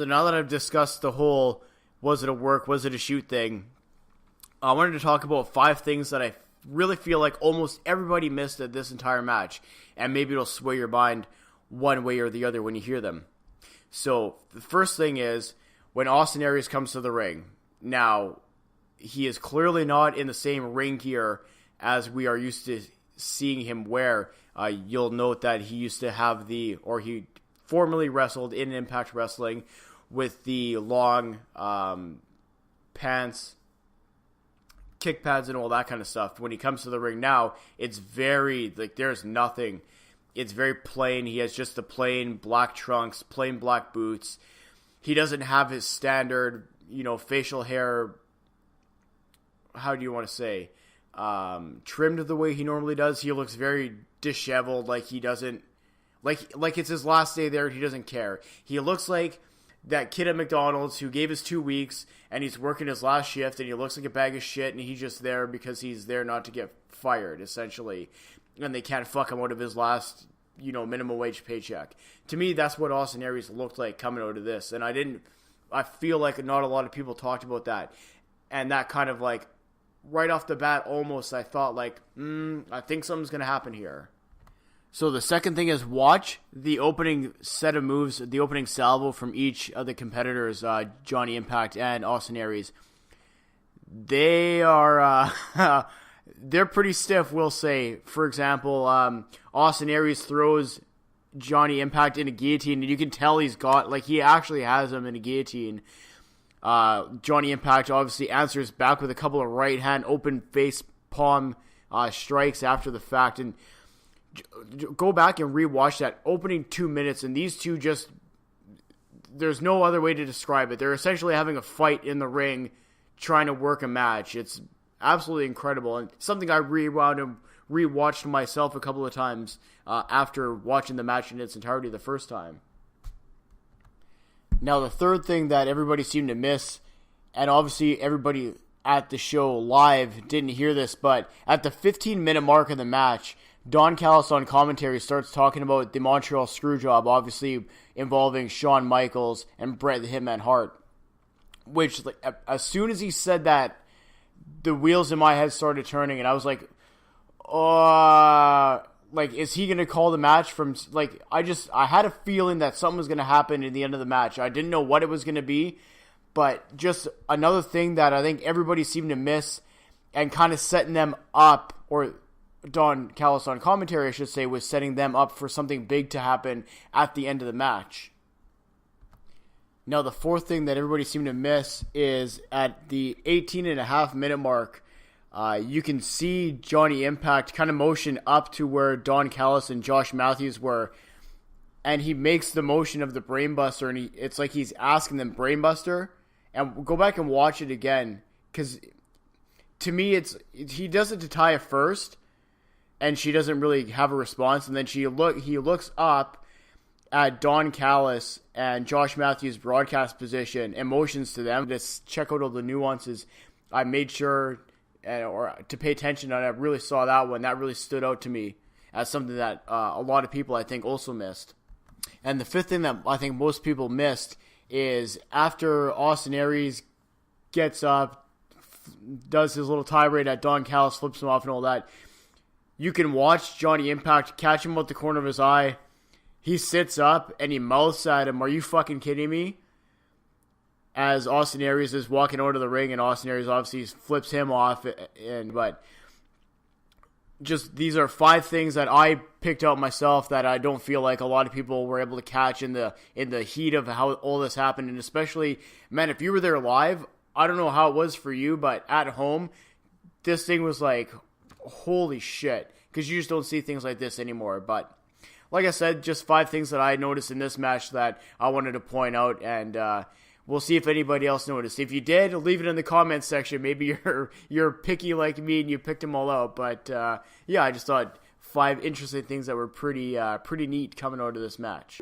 So now that I've discussed the whole was it a work, was it a shoot thing, I wanted to talk about 5 things that I really feel like almost everybody missed at this entire match. And maybe it'll sway your mind one way or the other when you hear them. So the first thing is when Austin Aries comes to the ring. Now, he is clearly not in the same ring gear as we are used to seeing him wear. You'll note that he used to have he formerly wrestled in Impact Wrestling with the long pants, kick pads, and all that kind of stuff. When he comes to the ring now, it's very, there's nothing. It's very plain. He has just the plain black trunks, plain black boots. He doesn't have his standard, facial hair, how do you want to say, trimmed the way he normally does. He looks very disheveled, like he doesn't, like it's his last day there and he doesn't care. He looks like that kid at McDonald's who gave his 2 weeks and he's working his last shift and he looks like a bag of shit and he's just there because he's there not to get fired, essentially. And they can't fuck him out of his last, minimum wage paycheck. To me, that's what Austin Aries looked like coming out of this. And I feel like not a lot of people talked about that. And that kind of right off the bat, almost, I thought I think something's going to happen here. So the second thing is watch the opening set of moves, the opening salvo from each of the competitors, Johnny Impact and Austin Aries. They are, they're pretty stiff, we'll say. For example, Austin Aries throws Johnny Impact in a guillotine, and you can tell he's got, he actually has him in a guillotine. Johnny Impact obviously answers back with a couple of right hand open face palm strikes after the fact, and go back and rewatch that opening 2 minutes, and these two just, there's no other way to describe it. They're essentially having a fight in the ring, trying to work a match. It's absolutely incredible, and something I rewound and rewatched myself a couple of times after watching the match in its entirety the first time. Now, the third thing that everybody seemed to miss, and obviously everybody at the show live didn't hear this, but at the 15-minute mark of the match, Don Callis on commentary starts talking about the Montreal Screwjob, obviously involving Shawn Michaels and Bret the Hitman Hart. Which, as soon as he said that, the wheels in my head started turning, and I was like, is he going to call the match from, I had a feeling that something was going to happen in the end of the match. I didn't know what it was going to be, but just another thing that I think everybody seemed to miss and kind of setting them up, or Don Callis on commentary, I should say, was setting them up for something big to happen at the end of the match. Now, the fourth thing that everybody seemed to miss is at the 18.5-minute mark, you can see Johnny Impact kind of motion up to where Don Callis and Josh Matthews were, and he makes the motion of the Brainbuster, and it's like he's asking them, Brainbuster? And go back and watch it again, because to me, he does it to Taya first, and she doesn't really have a response, and then he looks up at Don Callis and Josh Matthews' broadcast position and motions to them to check out all the nuances. I made sure to pay attention, and I really saw that one. That really stood out to me as something that a lot of people, I think, also missed. And the fifth thing that I think most people missed is after Austin Aries gets up, does his little tirade at Don Callis, flips him off and all that, you can watch Johnny Impact catch him with the corner of his eye. He sits up and he mouths at him, "Are you fucking kidding me?" As Austin Aries is walking out of the ring, and Austin Aries obviously flips him off. But just these are 5 things that I picked out myself that I don't feel like a lot of people were able to catch in the heat of how all this happened. And especially, man, if you were there live, I don't know how it was for you, but at home, this thing was like, holy shit, because you just don't see things like this anymore. But like I said, just 5 things that I noticed in this match that I wanted to point out, and we'll see if anybody else noticed. If you did, leave it in the comments section. Maybe you're picky like me and you picked them all out. But yeah, I just thought 5 interesting things that were pretty neat coming out of this match.